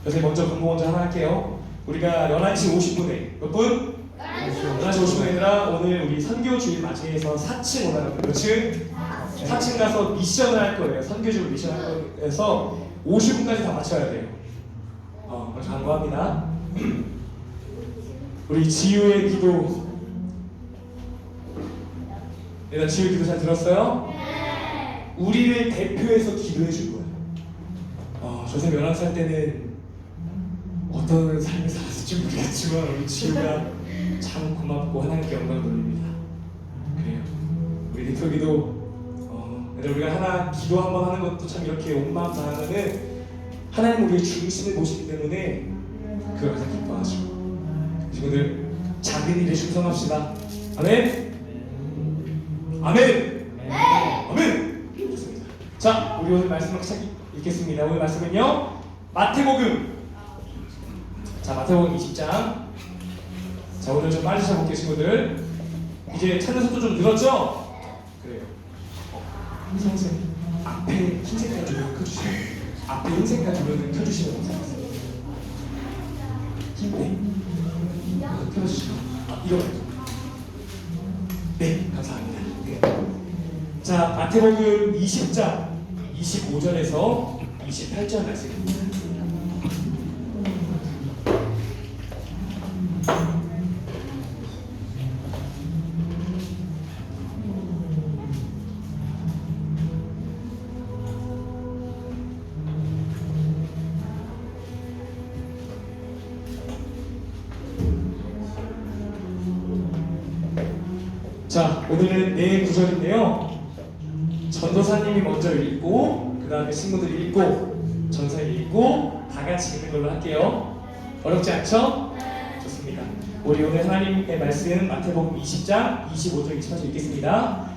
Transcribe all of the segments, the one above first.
그래서 먼저 공부 먼저 하나 할게요. 우리가 11시 50분에 몇 분? 11시 50분에 얘들아, 오늘 우리 선교 주일 맞이해서 4층 올라가는 몇 층? 4층 가서 미션을 할 거예요. 선교주일 미션 할 거여서 50분까지 다 맞춰야 돼요. 간구합니다. 우리 지유의 기도, 얘들아 지유의 기도 잘 들었어요? 네. 우리를 대표해서 기도해 줄 거예요. 조셉 11살 때는 어떤 삶을 살았을지 모르겠지만 우리 지우가 참 고맙고 하나님께 영광을 돌립니다. 그래요. 우리 대표기도 우리가 하나 기도 한번 하는 것도 참 이렇게 온 마음 다하면은 하나님 우리의 중심을 보시기 때문에 그걸 가장 기뻐하죠. 친구들 작은 일에 충성합시다. 아멘. 아멘. 아멘. 좋습니다. 자, 우리 오늘 말씀을 시작 읽겠습니다. 오늘 말씀은요, 마태복음. 자, 마태복음 20장. 자, 오늘 좀 빨리 시작할게요, 친구들. 이제 찾는 속도 좀 늘었죠? 그래요. 선생님, 앞에 흰색깔 조명 켜주시면, 앞에 흰색깔 조명을 켜주시면 감사하겠습니다. 흰색 켜주시면, 이거요. 네, 감사합니다. 네. 자, 마태복음 20장 25절에서 28절 말씀입니다. 자, 오늘은 네 구절인데요. 전도사님이 먼저 읽고, 그 다음에 친구들이 읽고, 전사님이 읽고, 다 같이 읽는 걸로 할게요. 어렵지 않죠? 좋습니다. 우리 오늘 하나님의 말씀은 마태복음 20장 25절 28절 읽겠습니다.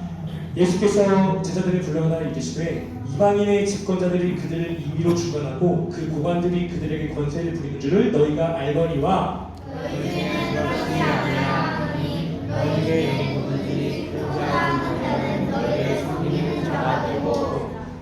예수께서 제자들을 불러다가 이르시되 이방인의 집권자들이 그들을 임의로 주관하고 그 고관들이 그들에게 권세를 부리는 줄을 너희가 알거니와 너희는 그렇지 아니하노니 너희의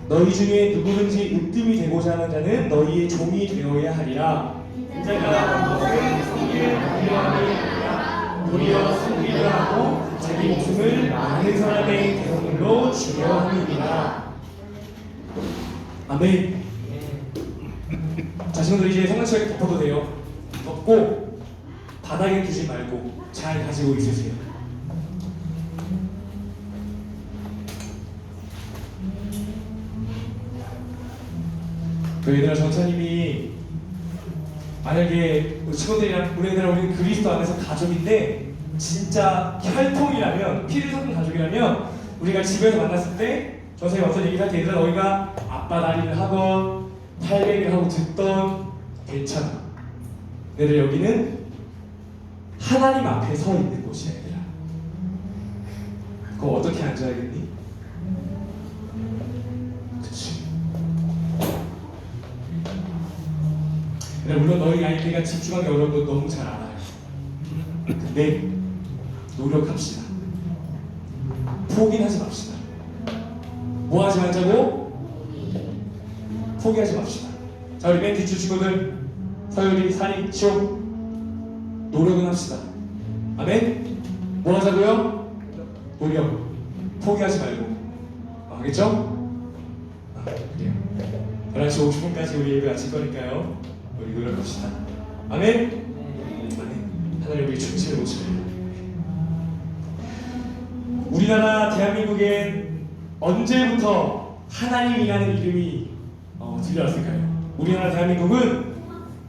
너희 중에 누구든지 으뜸이 되고자 하는 자는 너희의 종이 되어야 하리라. 인자가 무엇을 성기를 부려함이 아니라 도리어 성기를 하고 자기 목숨을 많은 사람의 대성물로 주려 함이니라. 아멘. 자, 친구들 이제 성경책을 덮어도 돼요. 덮고 바닥에 두지 말고 잘 가지고 있으세요. 얘들아, 전사님이 만약에 친구들이랑 우리는 그리스도 안에서 가족인데 진짜 혈통이라면, 피를 섞은 가족이라면 우리가 집에서 만났을 때 전사님 와서 얘기할 때 얘들아 너희가 아빠 다리를 하건 팔베개를 하고 듣던 괜찮아. 얘들아 여기는 하나님 앞에 서 있는 곳이야. 얘들아 그거 어떻게 앉아야겠니? 물론 너희 아이들이 집중하기 어려운 거 너무 잘 알아요. 근데 노력합시다. 포기하지 맙시다. 뭐 하지 말자고? 포기하지 맙시다. 자, 우리 맨 뒷줄 친구들, 서율이, 산이, 치옥, 노력은 합시다. 아멘? 뭐 하자고요? 노력. 포기하지 말고. 알겠죠? 그래요. 11시 50분까지 우리 예배 마칠 거니까요. 우리 노력합시다. 아멘? 아멘. 하나님 우리 중심을 모십니다. 우리나라 대한민국엔 언제부터 하나님이라는 이름이 들려왔을까요? 우리나라 대한민국은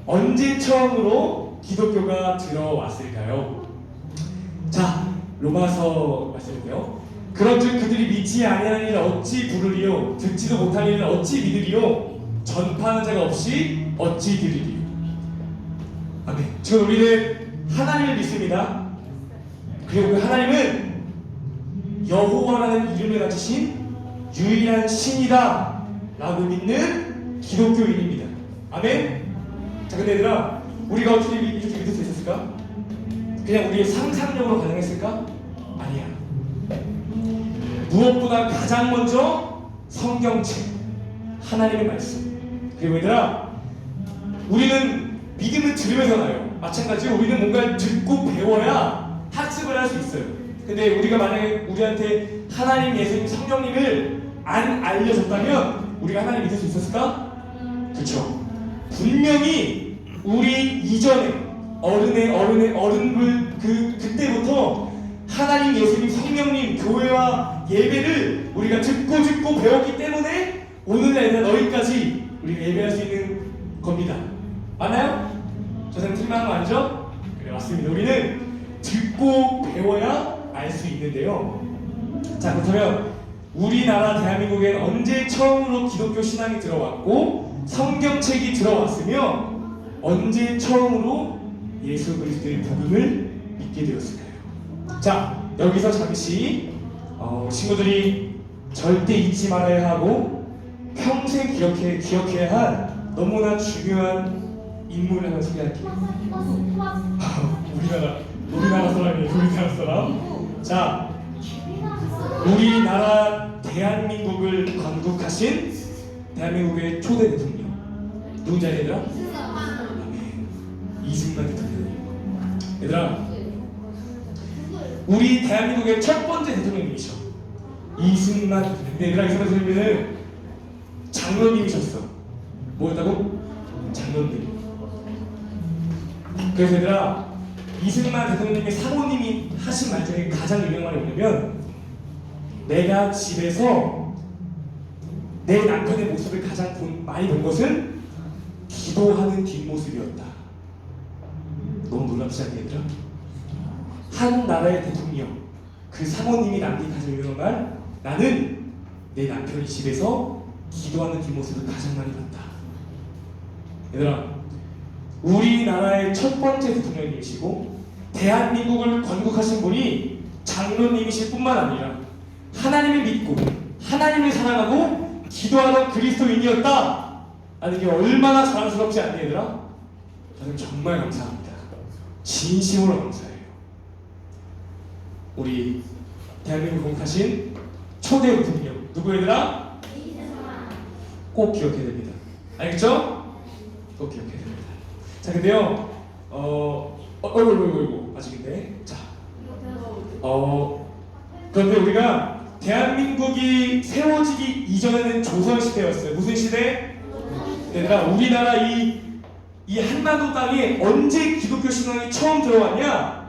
언제 처음으로 기독교가 들어왔을까요? 자, 로마서 말씀인데요. 그런즉 그들이 믿지 아니하는 일을 어찌 부르리요? 듣지도 못하는 일을 어찌 믿으리요? 전파하는 자가 없이 어찌 들으리요? 아멘. 지금 우리는 하나님을 믿습니다. 그리고 그 하나님은 여호와라는 이름을 가지신 유일한 신이다 라고 믿는 기독교인입니다. 아멘. 자, 근데 얘들아, 우리가 어떻게 이렇게 믿을 수 있었을까? 그냥 우리의 상상력으로 가능했을까? 아니야. 무엇보다 가장 먼저 성경책, 하나님의 말씀. 그리고 얘들아, 우리는 믿음을 들으면서 나요. 마찬가지로 우리는 뭔가 듣고 배워야 학습을 할 수 있어요. 근데 우리가 만약에 우리한테 하나님, 예수님, 성령님을 안 알려줬다면 우리가 하나님 믿을 수 있었을까? 그렇죠. 분명히 우리 이전에 어른을 그때부터 하나님, 예수님, 성령님, 교회와 예배를 우리가 듣고 배웠기 때문에 오늘날 너희까지 우리가 예배할 수 있는 겁니다. 맞나요? 저 사람 틀림한 거 아니죠? 그래, 맞습니다. 우리는 듣고 배워야 알 수 있는데요. 자, 그렇다면 우리나라 대한민국엔 언제 처음으로 기독교 신앙이 들어왔고 성경책이 들어왔으며 언제 처음으로 예수 그리스도의 복음을 믿게 되었을까요? 자, 여기서 잠시 친구들이 절대 잊지 말아야 하고 평생 기억해야 할 너무나 중요한 인물을 하나 소개할게요. 우리나라 사람이에요. 우리나라 사람. 자, 우리나라 대한민국을 건국하신 대한민국의 초대 대통령 누군지 알아, 얘들아? 이승만 대통령님. 얘들아, 우리 대한민국의 첫 번째 대통령님이셔. 이승만 대통령. 근데 얘들아, 이승만 대통령님은 장로님이셨어. 뭐였다고? 장로님. 그래서 얘들아, 이승만 대통령님의 사모님이 하신 말 중에 가장 유명한 말이 뭐냐면, 내가 집에서 내 남편의 모습을 가장 많이 본 것은 기도하는 뒷모습이었다. 너무 놀랍지 않니, 얘들아? 한 나라의 대통령, 그 사모님이 남긴 가장 유명한 말, 나는 내 남편이 집에서 기도하는 뒷모습을 가장 많이 봤다. 얘들아, 우리나라의 첫 번째 대통령님이시고 대한민국을 건국하신 분이 장로님이실 뿐만 아니라 하나님을 믿고 하나님을 사랑하고 기도하는 그리스도인이었다 라는 게 얼마나 자랑스럽지 않니, 얘들아? 저는 정말 감사합니다. 진심으로 감사해요. 우리 대한민국을 건국하신 초대 대통령 누구, 얘들아? 꼭 기억해야 됩니다. 알겠죠? 꼭 기억해야 됩니다. 자, 근데요, 어이구, 아직인데. 자, 그런데 우리가 대한민국이 세워지기 이전에는 조선시대였어요. 무슨 시대? 얘들아, 우리나라 이 한반도 땅에 언제 기독교 신앙이 처음 들어왔냐?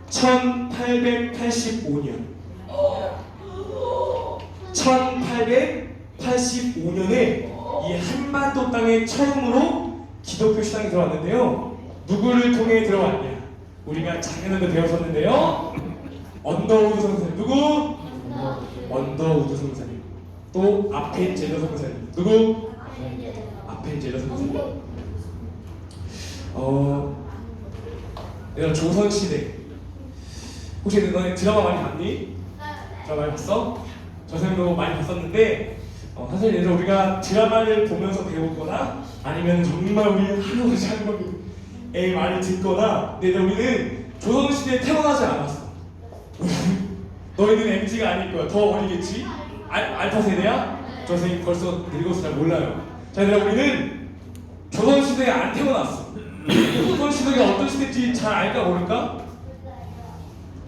1885년. 1885년에 이 한반도 땅에 처음으로 기독교 신앙이 들어왔는데요. 누구를 통해 들어왔냐? 우리가 작년에도 배웠었는데요. 언더우드 선생님. 누구? 언더우드 선생님. 또 아펜젤러 선생님. 누구? 아펜젤러 선생님. 얘들아, 조선시대. 혹시 너네 드라마 많이 봤니? 드라마 많이 봤어? 저 선생님도 많이 봤었는데 사실 얘들아, 우리가 드라마를 보면서 배우거나 아니면 정말 우리 할아버지 할머니의 말을 듣거나, 근데 우리는 조선시대에 태어나지 않았어. 너희는 MZ가 아닐 거야. 더 어리겠지? 알파 세대야? 저 선생님 벌써 늙어서 잘 몰라요. 자, 얘들아, 우리는 조선시대에 안 태어났어. 조선시대가 어떤 시대인지 잘 알까 모를까?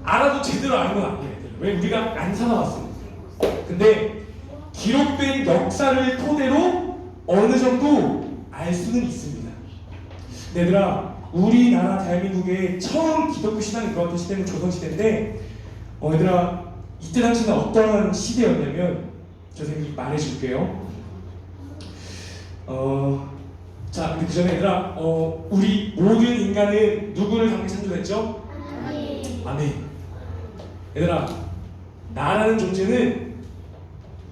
알아도 제대로 아는 건 아니야. 왜? 우리가 안 살아왔어. 근데 기록된 역사를 토대로 어느 정도 알 수는 있습니다. 얘들아, 우리나라 대한민국에 처음 기독교 신앙이 들어왔던 시대는 조선시대인데 얘들아, 이때 당시는 어떠한 시대였냐면 저 선생님이 말해줄게요. 자, 근데 그 전에 얘들아, 우리 모든 인간은 누구를 향해 창조했죠? 아멘. 얘들아, 나라는 존재는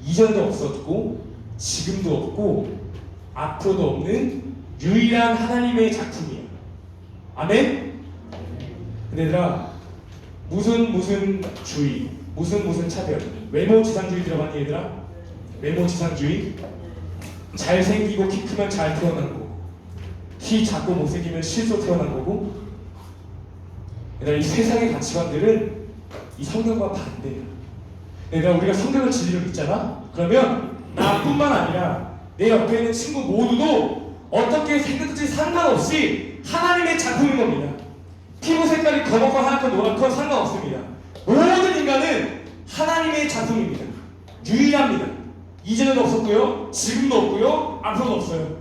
이전도 없었고 지금도 없고 앞으로도 없는 유일한 하나님의 작품이야. 아멘? 근데 얘들아, 무슨 주의, 무슨 차별, 외모지상주의 들어봤니, 얘들아? 외모지상주의. 잘생기고 키 크면 잘 태어난 거고, 키 작고 못생기면 실수 태어난 거고. 얘들아, 이 세상의 가치관들은 이 성경과 반대야. 얘들아, 우리가 성경을 진리로 믿잖아? 그러면 나뿐만 아니라 내 옆에 있는 친구 모두도 어떻게 생겼든지 상관없이 하나님의 작품인 겁니다. 피부 색깔이 검었건 하얗건 노랗건 상관없습니다. 모든 인간은 하나님의 작품입니다. 유일합니다. 이제는 없었고요, 지금도 없고요, 앞으로도 없어요.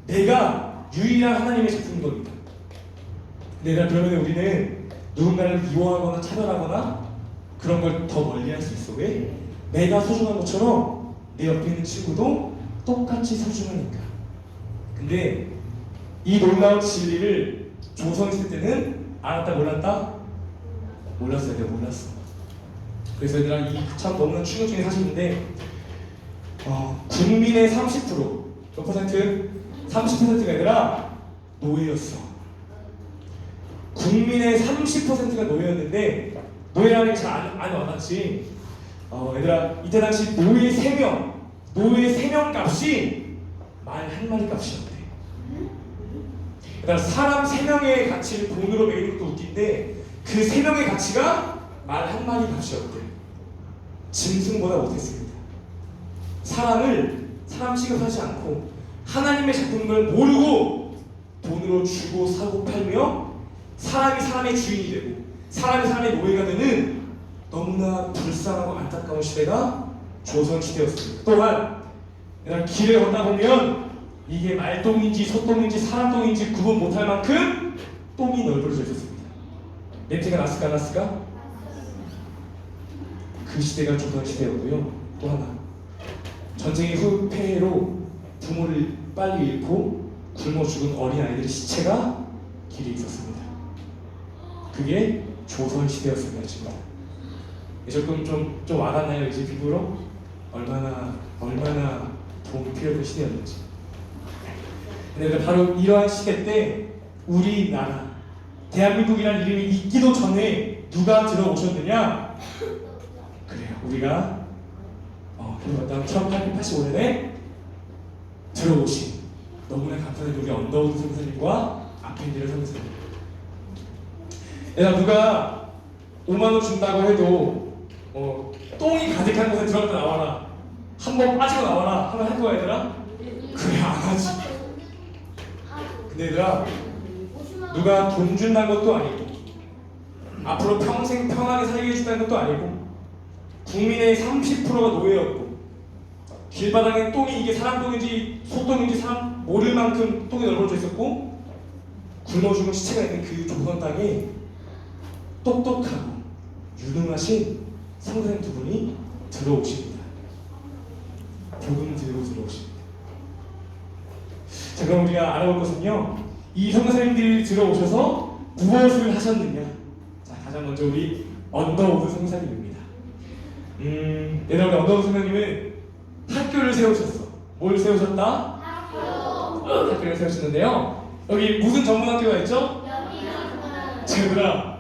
내가 유일한 하나님의 작품인 겁니다. 근데 그러면 우리는 누군가를 미워하거나 차별하거나 그런 걸 더 멀리 할 수 있어. 왜? 내가 소중한 것처럼 내 옆에 있는 친구도 똑같이 소중하니까. 근데 이 놀라운 진리를 조선시대 때는 알았다 몰랐다? 몰랐어요. 내가 몰랐어. 그래서 얘들아, 이 참 너무나 충격적인 사실인데 국민의 30%, 몇 퍼센트? 30%가 얘들아 노예였어. 국민의 30%가 노예였는데, 노예라는 게 잘 안 와닿지. 얘들아, 이때 당시 노예 3명 값이 말 한 마리 값이었대. 얘들아, 사람 3명의 가치를 돈으로 매기는 것도 웃긴데 그 3명의 가치가 말 한 마리 값이었대. 짐승보다 못했습니다. 사람 취급하지 않고 하나님의 작품인 걸 모르고 돈으로 주고 사고 팔며 사람이 사람의 주인이 되고 사람이 사람의 노예가 되는 너무나 불쌍하고 안타까운 시대가 조선시대였습니다. 또한 길을 걷다 보면 이게 말똥인지 소똥인지 사람똥인지 구분 못할 만큼 똥이 널브러져 있었습니다. 냄새가 났을까 안 났을까? 그 시대가 조선시대였고요. 또 하나, 전쟁의 후폐로 부모를 빨리 잃고 굶어 죽은 어린아이들의 시체가 길에 있었습니다. 그게 조선시대였습니다. 지금 조금 좀 와닿나요? 이제 피부로? 얼마나 도움이 필요했던 시대였는지. 근데 바로 이러한 시대 때 우리나라 대한민국이라는 이름이 있기도 전에 누가 들어오셨느냐? 그래요, 우리가 1885년에 들어오신 너무나 감사한 우리 언더우드 선생님과 아펜디르 선생님. 얘들아, 누가 5만원 준다고 해도 똥이 가득한 곳에 들어갔다 나와라, 한번 빠지고 나와라 하면 할 거야 얘들아? 그래, 안 하지. 근데 얘들아, 누가 돈 준다는 것도 아니고 앞으로 평생 편하게 살게 해준다는 것도 아니고 국민의 30%가 노예였고 길바닥에 똥이 이게 사람 똥인지 소똥인지 사람 모를 만큼 똥이 널브러져 있었고 굶어 죽은 시체가 있는 그 조선 땅에 똑똑하고 유능하신 선생님 두 분이 들어오십니다. 복음 들고 들어오십니다. 자, 그럼 우리가 알아볼 것은요, 이 선생님들이 들어오셔서 무엇을 하셨느냐. 자, 가장 먼저 우리 언더우드 선생님입니다. 얘들아, 우리 언더우드 선생님은 학교를 세우셨어. 뭘 세우셨다? 학교를 세우셨는데요, 여기 무슨 전문 학교가 있죠? 얘들아,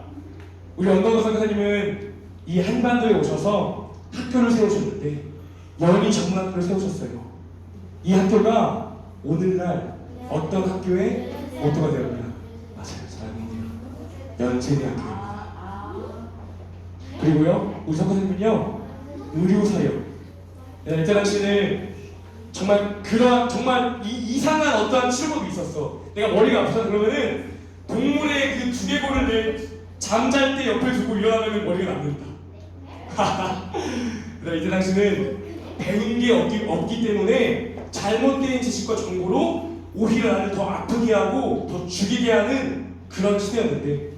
우리 언더우드 선생님은 이 한반도에 오셔서 학교를 세우셨는데 연희 전문학교를 세우셨어요. 이 학교가 오늘날 어떤 학교의 모토가 되었냐? 맞아요, 잘 알고 있네요. 연세대학교입니다. 그리고요, 우리 선생님은요, 의료사역. 이때 당시는 정말 이상한 어떠한 치료법이 있었어. 내가 머리가 아프다 그러면은 동물의 그 두개골을 내 잠잘 때 옆에 두고 일어나면 머리가 낫는다. 이때 당시는 배운 게 없기 때문에 잘못된 지식과 정보로 오히려 나를 더 아프게 하고 더 죽이게 하는 그런 시대였는데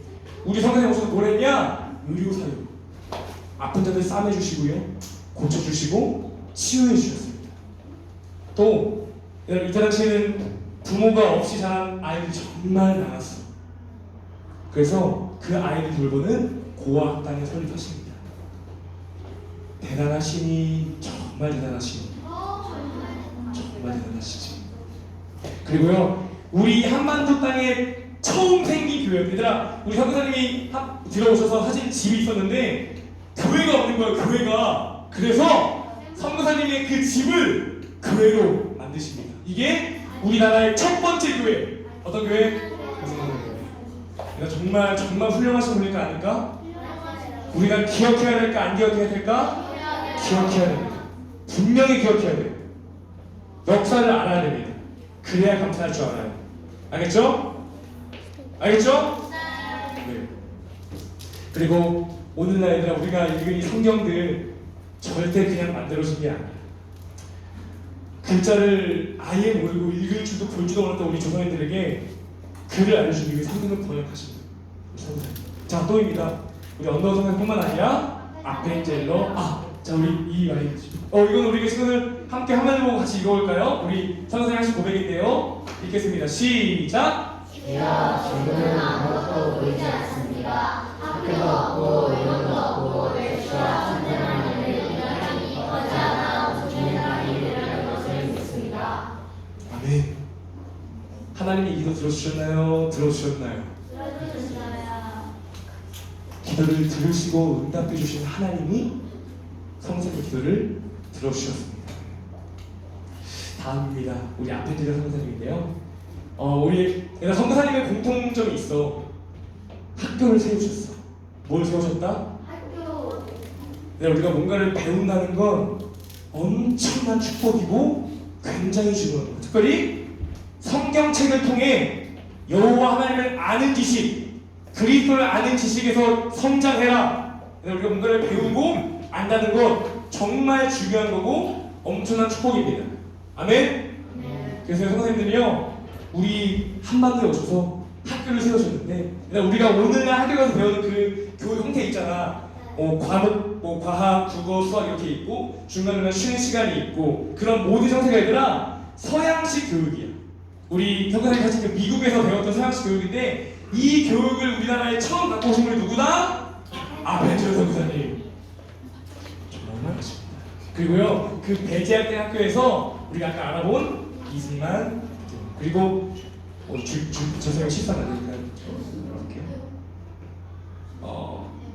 우리 선생님 오셔서 뭘 했냐? 의료사역. 아픈 자들 싸매주시고요, 고쳐주시고 치유해 주셨습니다. 또 이때 당시에는 부모가 없이 자란 아이들이 정말 많았어. 그래서 그 아이를 돌보는 고아학당에 설립하십니다. 대단하시니, 정말 대단하시니, 정말 대단하시지. 그리고요, 우리 한반도 땅에 처음 생긴 교회. 얘들아, 우리 선교사님이 들어오셔서 하신 집이 있었는데 교회가 없는 거예요, 교회가. 그래서 선교사님의 그 집을 교회로 만드십니다. 이게 우리나라의 첫 번째 교회. 어떤 교회? 정말 훌륭하신 분일까 아닐까? 우리가 기억해야 될까 안 기억해야 될까? 기억해야 됩니다. 분명히 기억해야 돼요. 역사를 알아야 됩니다. 그래야 감탄할 줄 알아요. 알겠죠? 알겠죠? 네. 그리고 오늘날 얘들아, 우리가 읽은 이 성경들 절대 그냥 만들어진 게 아니야. 글자를 아예 모르고 읽을 줄도 볼 줄도 몰랐던 우리 조상님들에게 글을 알려주기 위해 성경을 번역하신 거예요. 자, 또입니다. 우리 언더 선생뿐만 아니라 아펜젤러. 자, 우리 이 말이 이건 우리 친구들 함께 화면을 보고 같이 읽어볼까요? 우리 선생님 하신 고백인데요. 읽겠습니다. 시작. 주여, 지금은 아무것도 보이지 않습니다. 학교도 없고 의원도 없고 외주와 천대만을 인하니 어찌하나 조중의 일이라는 것을 믿습니다. 아멘. 하나님의 기도 들어주셨나요? 들어주셨나요? 들어주셨나요? 기도를 들으시고 응답해 주신 하나님이 성사님 기도를 들어주셨습니다. 다음입니다. 우리 아펜젤러 성사님인데요. 우리 성사님의 공통점이 있어. 학교를 세우셨어. 뭘 세우셨다? 학교. 우리가 뭔가를 배운다는 건 엄청난 축복이고 굉장히 중요한 거예요. 특별히 성경책을 통해 여호와 하나님을 아는 지식, 그리스도를 아는 지식에서 성장해라. 우리가 뭔가를 배우고 안다는 건 정말 중요한 거고 엄청난 축복입니다. 아멘? 그래서 선생님들이요, 우리 한반도에 오셔서 학교를 세우셨는데, 우리가 오늘날 학교 가서 배우는 그 교육 형태 있잖아. 과목, 과학, 국어, 수학 이렇게 있고 중간중간 쉬는 시간이 있고, 그런 모든 형태가 아니라 서양식 교육이야. 우리 형사님 같이 미국에서 배웠던 서양식 교육인데, 이 교육을 우리나라에 처음 갖고 오신 분이 누구다? 아펜젤러 선교사님. 정말 아쉽습니다. 그리고요, 그 배제학대 학교에서 우리가 아까 알아본 이승만, 그리고 선생님 실수하면 안 되니까 이렇게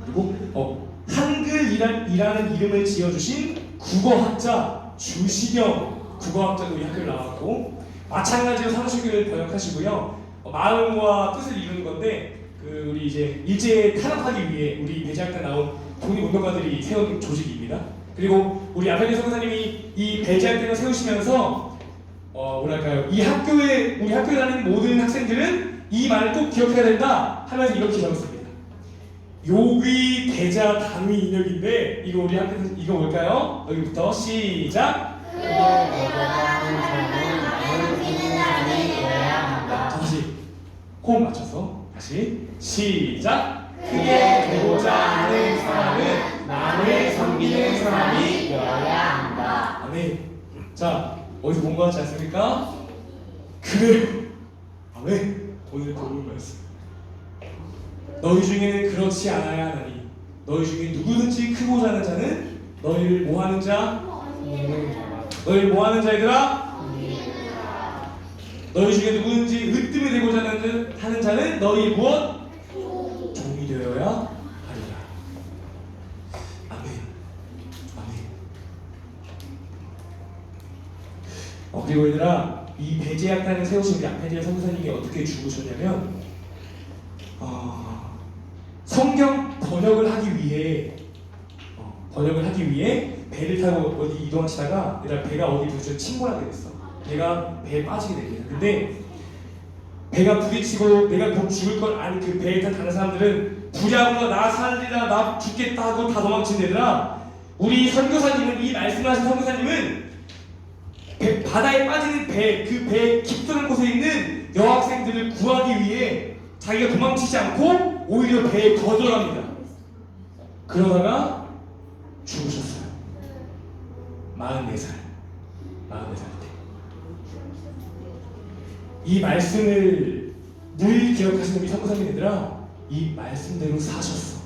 그리고 한글이라는 이름을 지어주신 국어학자 주시경 국어학자도 우리 학교를 나왔고, 마찬가지로 사무실교를 번역하시고요. 마음과 뜻을 이루는 건데, 우리 이제 일제에 탄압하기 위해 우리 배제학대 나온 독립운동가들이 세운 조직입니다. 그리고 우리 아펜젤러 선생님이 이 배제학대를 세우시면서 뭐랄까요, 이 학교에 우리 학교에 다니는 모든 학생들은 이 말을 꼭 기억해야 된다 하면서 이렇게 적었습니다. 요귀 대자 당위 인역인데, 이거 우리 학교에서 이거 뭘까요? 여기부터 시작. 그의 내가 하는 삶은 나를 섬기는 사람이 되어야 한다. 다시 호흡 맞춰서 다시 시작. 그의 되고자 하는 사람은 나를 섬기는 사람이 되어야 한다. 아멘. 자, 어디서 본 것 같지 않습니까? 그래. 아멘. 오늘 본문 말씀. 너희 중에는 그렇지 않아야 하나니 너희 중에 누구든지 크고자 하는 자는 너희를 뭐하는 자? 너희를 뭐하는 자이더라? 너희 중에 누구든지 으뜸이 되고자 하는 자는 너희 무엇? 종이 되어야 하리라. 아멘. 아멘. 그리고 얘들아, 이 배제학단을 세우신 우리 아펜젤러 선교사님이 어떻게 죽으셨냐면, 성경 번역을 하기 위해 배를 타고 어디 이동하시다가 배가 어디 부딪혀 침몰하게 됐어. 배에 빠지게 됩니다. 근데 배가 부딪히고 내가 곧 죽을 걸 아는 그 배에 탄 다른 사람들은 부랴부랴 나 살리라, 나 죽겠다 하고 다 도망친 애들아, 우리 선교사님은, 이 말씀하신 선교사님은 바다에 빠지는 그 배 깊은 곳에 있는 여학생들을 구하기 위해 자기가 도망치지 않고 오히려 배에 더 들어갑니다. 그러다가 죽으셨어요. 44살 때. 이 말씀을 늘 기억하시는 우리 선교사님들아, 이 말씀대로 사셨어.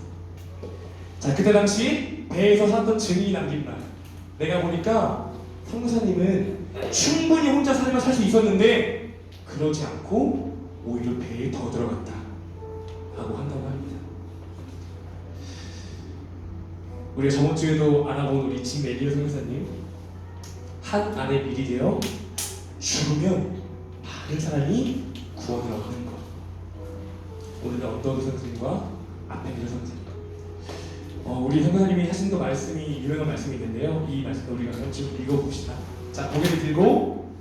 자, 그때 당시 배에서 살던 증인이 남긴 말, 내가 보니까 선교사님은 충분히 혼자 살면 살 수 있었는데 그러지 않고 오히려 배에 더 들어갔다 하고 한다고 합니다. 우리가 저번 주에도 알아본 우리 진멜리어 선교사님, 한 안에 밀이 되어 죽으면 많은 사람이 구원을 얻는 것. 오늘은 언더드 선생님과 아펜젤러 선생님, 우리 선교사님이 하신 그 말씀이 유명한 말씀이 있는데요. 이 말씀도 우리가 좀 읽어봅시다. 자, 고개를 들고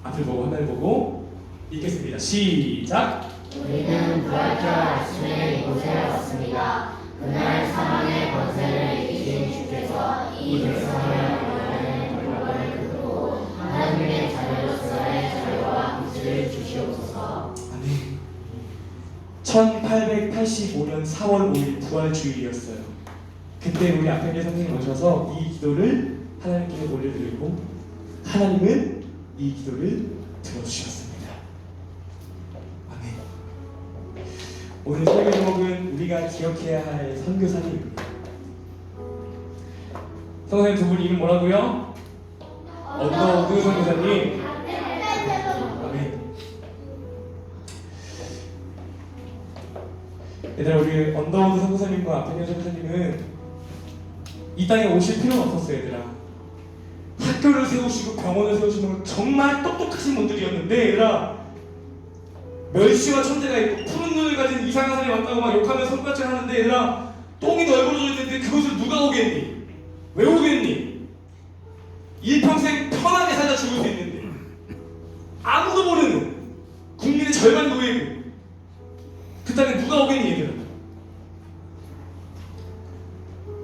앞을 보고 화면을 보고 읽겠습니다. 시작. 우리는 부활절 아침에 이곳에 왔습니다. 그날 사망의 권세를 이기신 주께서 이 백성을 구원하는 결과를 긋고 하나님의 자녀로서의 자유와 빛을 주시옵소서. 아멘. 1885년 4월 5일 부활주일이었어요. 그때 우리 앞에 선생님 오셔서 이 기도를 하나님께 올려드리고 하나님은 이 기도를 들어주셨습니다. 아멘. 오늘 설교 제목은 우리가 기억해야 할 선교사님입니다. 선생님 두 분 이름 뭐라고요? 언더우드 선교사님. 아멘. 얘들아, 우리 언더우드 선교사님과 앞에 선교사님은 이 땅에 오실 필요는 없었어요. 얘들아, 학교를 세우시고 병원을 세우시는 정말 똑똑하신 분들이었는데, 얘들아, 멸시와 천재가 있고 푸른 눈을 가진 이상한 사람이 왔다고 막 욕하며 손가락질 하는데, 얘들아, 똥이 널브러져 있는데 그것을 누가 오겠니? 왜 오겠니? 일평생 편하게 살다 죽을 수 있는데 아무도 모르는 국민의 절반 노예고 그 땅에 누가 오겠니, 얘들아?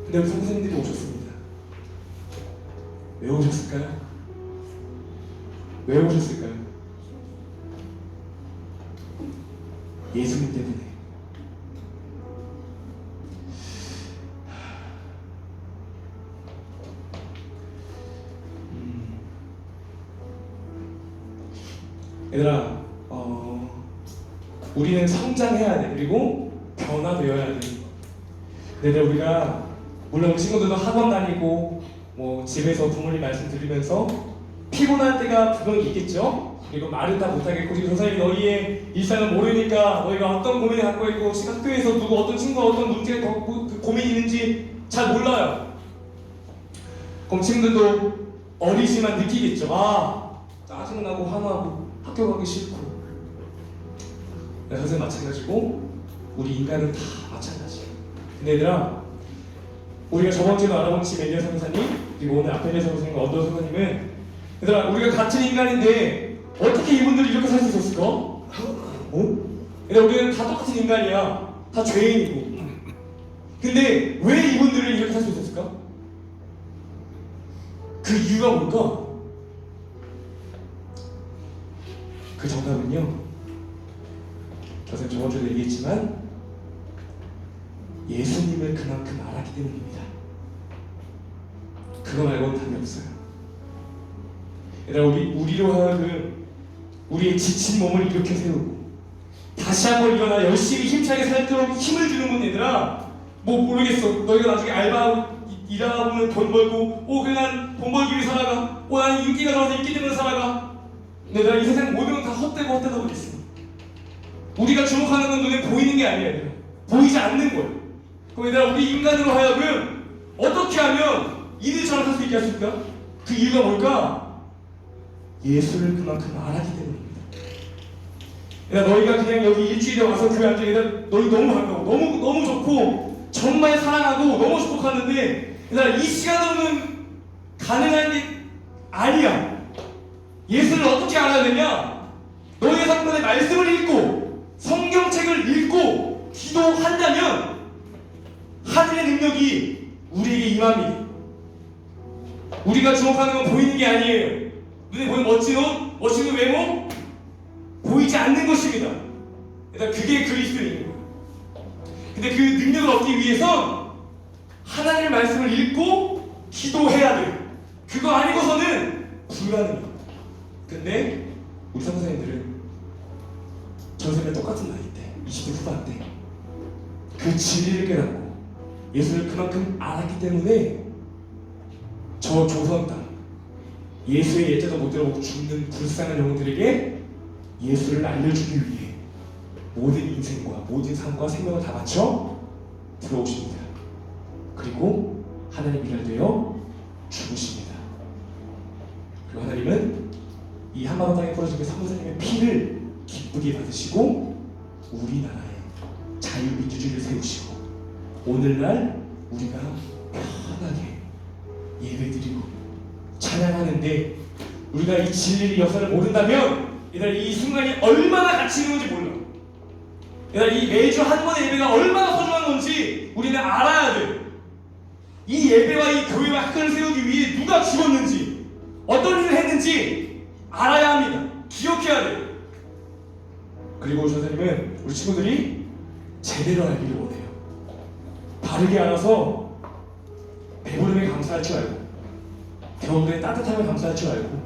근데 우리 선생님들이 오셨습니다. 왜 오셨을까요? 왜 오셨을까요? 예수님 때문에. 얘들아, 우리는 성장해야 돼. 그리고 변화되어야 돼. 근데 우리가 물론 우리 친구들도 학원 다니고 뭐 집에서 부모님 말씀 들으면서 피곤할 때가 분명히 있겠죠. 그리고 말은 다 못하겠고, 지금 선생님이 너희의 일상을 모르니까 너희가 어떤 고민을 갖고 있고 학교에서 누구 어떤 친구가 어떤 문제에 고민이 있는지 잘 몰라요. 그럼 친구들도 어리지만 느끼겠죠. 아, 짜증나고 화나고 학교 가기 싫고. 선생님 마찬가지고 우리 인간은 다 마찬가지예요. 근데 얘들아, 우리가 저번주에도 알아본 지멜리아 선교사님, 그리고 오늘 아펠리아 선교사님과 언더 선교사님은, 얘들아, 우리가 같은 인간인데 어떻게 이분들이 이렇게 살 수 있었을까? 얘들아, 우리는 다 똑같은 인간이야. 다 죄인이고. 근데 왜 이분들은 이렇게 살 수 있었을까? 그 이유가 뭘까? 그 정답은요, 선생님 저번주에도 얘기했지만 예수님을 그만큼 알았기 때문입니다. 그거 말고는 답이 없어요. 얘들아, 우리로 하여금 우리의 지친 몸을 일으켜 세우고 다시 한번 일어나 열심히 힘차게 살도록 힘을 주는 건, 얘들아, 뭐 모르겠어. 너희가 나중에 알바하고 일하다 보면 돈 벌고, 그래 난 돈 벌기 위해 살아가, 난 인기가 좋아서 인기 때문에 살아가. 얘들아, 이 세상 모든 건 다 헛되고 버렸어. 우리가 주목하는 건 눈에 보이는 게 아니야. 얘들아. 보이지 않는 거야. 그럼 얘들아, 우리 인간으로 하여금 어떻게 하면 이들처럼 살 수 있게 할수있을까? 그 이유가 뭘까? 예수를 그만큼 알았기 때문입니다. 얘들아, 너희가 그냥 여기 일주일에 와서 교회 앉아, 얘들아, 너희 너무 반가워, 너무 좋고 정말 사랑하고 너무 축복하는데, 얘들아, 이 시간으로는 가능한 게 아니야. 예수를 어떻게 알아야 되냐? 너희의 상권의 말씀을 읽고 성경책을 읽고 기도한다면 하늘의 능력이 우리에게 임합니다. 우리가 주목하는 건 보이는 게 아니에요. 눈에 보이는 멋진 옷, 멋진 외모, 보이지 않는 것입니다. 일단 그게 그리스도인 거예요. 근데 그 능력을 얻기 위해선 하나님의 말씀을 읽고 기도해야 돼요. 그거 아니고서는 불가능해요. 근데 우리 선생님들은 전생에 똑같은 나이 때, 20대 후반 때 그 진리를 깨닫고 예수를 그만큼 알았기 때문에 저 조선 땅, 예수의 예자도 못 들어보고 죽는 불쌍한 영혼들에게 예수를 알려주기 위해 모든 인생과 모든 삶과 생명을 다 바쳐 들어오십니다. 그리고 하나님 일할 되어 죽으십니다. 그리고 하나님은 이 한마디 땅에 뿌려진 성도님의 피를 기쁘게 받으시고 우리나라에 자유민주주의를 세우시고 오늘날 우리가 편하게 예배드리고 찬양하는데 우리가 이 진리의 역사를 모른다면 얘들아 이 순간이 얼마나 가치 있는 건지 몰라. 얘들아 이 매주 한 번의 예배가 얼마나 소중한 건지 우리는 알아야 돼. 이 예배와 이 교회와 학교를 세우기 위해 누가 죽었는지 어떤 일을 했는지 알아야 합니다. 기억해야 돼. 그리고 우리 선생님은 우리 친구들이 제대로 알기를 원해요. 바르게 알아서 배부름에 감사할 줄 알고, 겨울에 따뜻함에 감사할 줄 알고,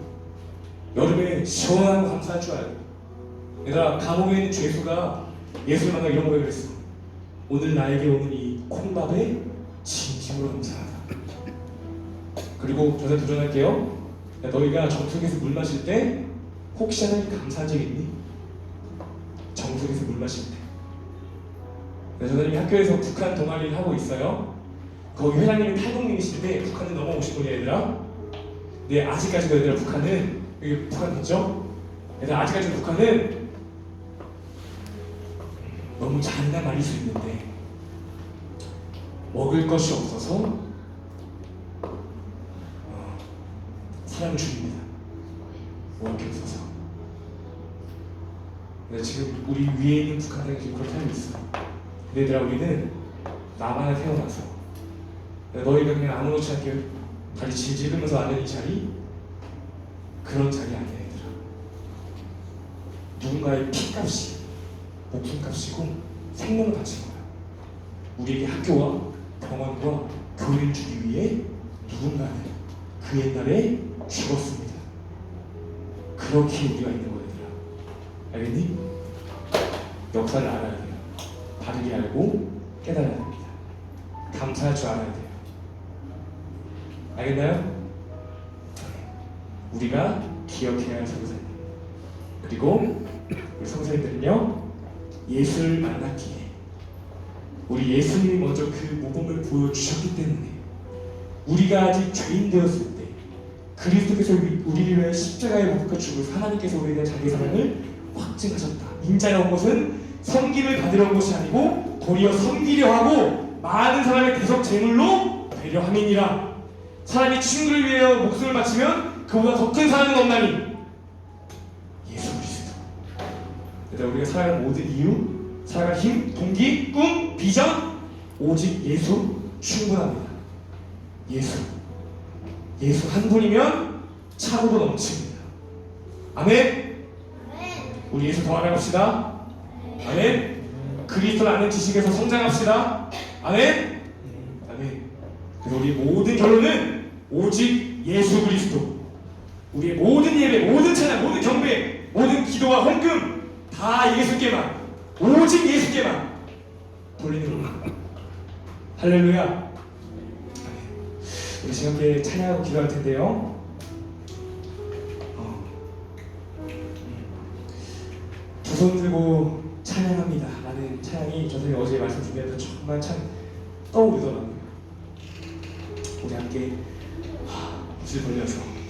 여름에 시원한 거 감사할 줄 알고. 얘들아 감옥에 있는 죄수가 예수를 만나 이런 고백을 했어. 오늘 나에게 오는 이 콩밥에 진심으로 감사하다. 그리고 저한테 도전할게요. 야, 너희가 정석에서 물 마실 때 혹시 하나님 감사한 적 있니? 정석에서 물 마실 때. 선생님이 학교에서 북한 동아리를 하고 있어요. 거기 회장님이 탈북민이신데 북한에 넘어오신 분이에요, 얘들아. 근데 아직까지도 얘들아 북한은, 여기 북한 있죠? 얘들아 아직까지도 북한은 너무 잔인한 말일 수 있는데 먹을 것이 없어서 사람을 죽입니다. 먹을 게 없어서. 근데 지금 우리 위에 있는 북한이 지금 그렇게 하고 있어. 근데 얘들아 우리는 나만을 태어나서 너희가 그냥 아무렇지 않게 다리 질질 끌면서 앉는 이 자리, 그런 자리 아니야 얘들아. 누군가의 피값이 목숨값이고 생명을 바친 거야. 우리에게 학교와 병원과 교회를 주기 위해 누군가는 그 옛날에 죽었습니다. 그렇게 우리가 있는 거야 얘들아. 알겠니? 역사를 알아야 돼요. 바르게 알고 깨달아야 됩니다. 감사할 줄 알아야 돼요. 알겠나요? 우리가 기억해야 할 선생님, 그리고 우리 선생님들은요 예수를 만났기에, 우리 예수님이 먼저 그 모범을 보여주셨기 때문에 우리가 아직 죄인 되었을 때 그리스도께서 우리를 위해 십자가에 못 박혀 죽으사 하나님께서 우리에 대한 자기 사랑을 확증하셨다. 인자에 온 것은 섬김을 받으려 온 것이 아니고 도리어 섬기려 하고 많은 사람의 대속 제물로 되려 함이니라. 사람이 친구를 위하여 목숨을 바치면 그보다 더 큰 사랑은 없나니 예수 그리스도. 그래서 우리가 살아가는 모든 이유, 살아갈 힘, 동기, 꿈, 비전, 오직 예수 충분합니다. 예수 한 분이면 차고도 넘칩니다. 아멘. 우리 예수 더 알아갑시다. 아멘. 그리스도를 아는 지식에서 성장합시다. 아멘. 그래서 우리 모든 결론은 오직 예수 그리스도. 우리의 모든 예배, 모든 찬양, 모든 경배, 모든 기도와 헌금 다 예수께만, 오직 예수께만 돌리는 겁니다. 할렐루야. 우리 지금 함께 찬양하고 기도할 텐데요. 두 손 들고 찬양합니다 라는 찬양이 저는 어제 말씀 준비해서 정말 참 떠오르더라고요. 우리 함께 입술 벌려서